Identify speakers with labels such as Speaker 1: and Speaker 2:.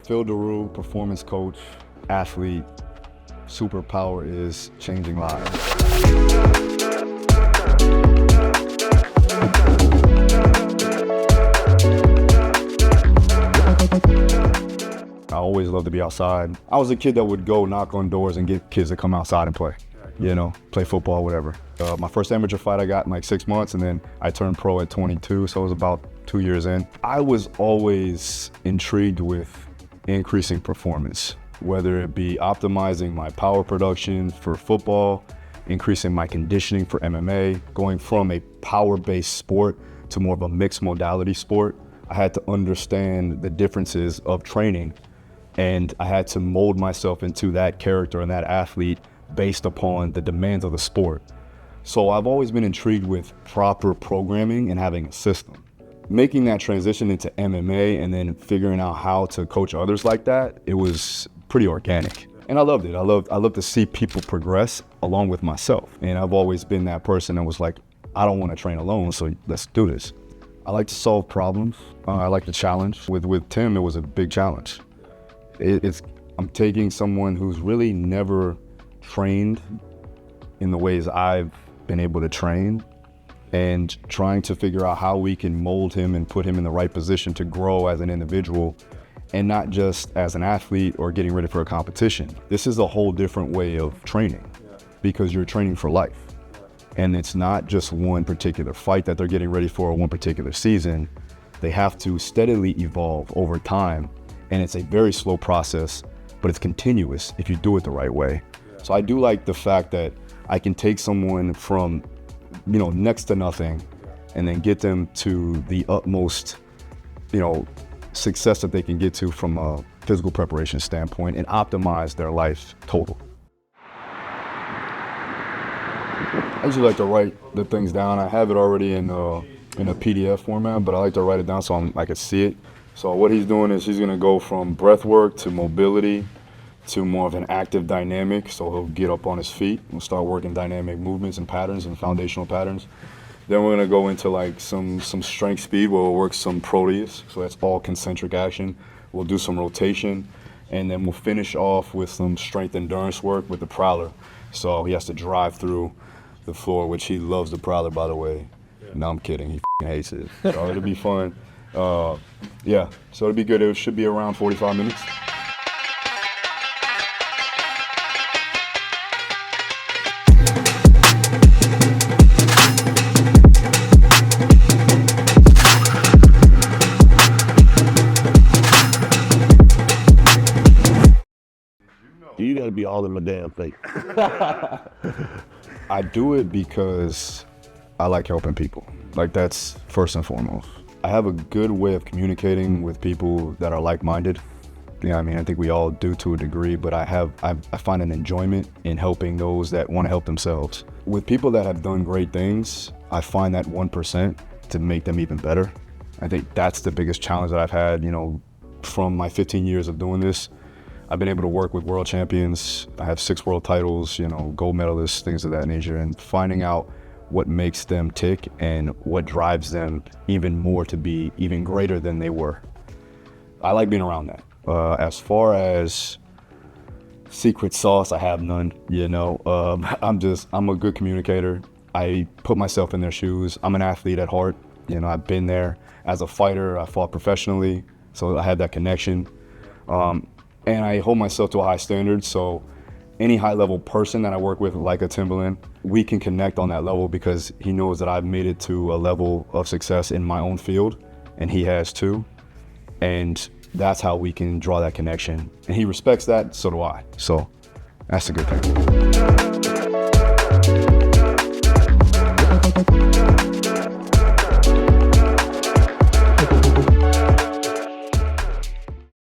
Speaker 1: Phil Daru, performance coach, athlete, superpower is changing lives. I always loved to be outside. I was a kid that would go knock on doors and get kids to come outside and play, play football, whatever. My first amateur fight I got in like 6 months, and then I turned pro at 22, so it was about 2 years in. I was always intrigued with increasing performance, whether it be optimizing my power production for football, increasing my conditioning for MMA, going from a power-based sport to more of a mixed modality sport. I had to understand the differences of training, and I had to mold myself into that character and that athlete based upon the demands of the sport. So I've always been intrigued with proper programming and having a system. Making that transition into MMA and then figuring out how to coach others like that, it was pretty organic. And I loved it. I love to see people progress along with myself. And I've always been that person that was like, I don't want to train alone, so let's do this. I like to solve problems. I like the challenge. With Tim, it was a big challenge. I'm taking someone who's really never trained in the ways I've been able to train and trying to figure out how we can mold him and put him in the right position to grow as an individual and not just as an athlete or getting ready for a competition. This is a whole different way of training because you're training for life. And it's not just one particular fight that they're getting ready for or one particular season. They have to steadily evolve over time. And it's a very slow process, but it's continuous if you do it the right way. So I do like the fact that I can take someone from, next to nothing and then get them to the utmost, success that they can get to from a physical preparation standpoint and optimize their life total. I usually like to write the things down. I have it already in a PDF format, but I like to write it down so I can see it. So what he's doing is he's gonna go from breath work to mobility to more of an active dynamic. So he'll get up on his feet and start working dynamic movements and patterns and foundational patterns. Then we're gonna go into like some strength speed where we'll work some proteus. So that's all concentric action. We'll do some rotation, and then we'll finish off with some strength endurance work with the prowler. So he has to drive through the floor, which he loves the prowler, by the way. No, I'm kidding, he hates it. So it'll be fun. So it'll be good. It should be around 45 minutes.
Speaker 2: You gotta be all in my damn face.
Speaker 1: I do it because I like helping people. Like, that's first and foremost. I have a good way of communicating with people that are like-minded. I think we all do to a degree, but I find an enjoyment in helping those that want to help themselves. With people that have done great things, I find that 1% to make them even better. I think that's the biggest challenge that I've had, from my 15 years of doing this. I've been able to work with world champions. I have 6 world titles, gold medalists, things of that nature, and finding out what makes them tick and what drives them even more to be even greater than they were. I like being around that. As far as secret sauce, I have none, I'm a good communicator. I put myself in their shoes. I'm an athlete at heart. I've been there as a fighter. I fought professionally, so I have that connection. And I hold myself to a high standard, so any high-level person that I work with, like a Timbaland, we can connect on that level because he knows that I've made it to a level of success in my own field, and he has too. And that's how we can draw that connection. And he respects that, so do I. So that's a good thing.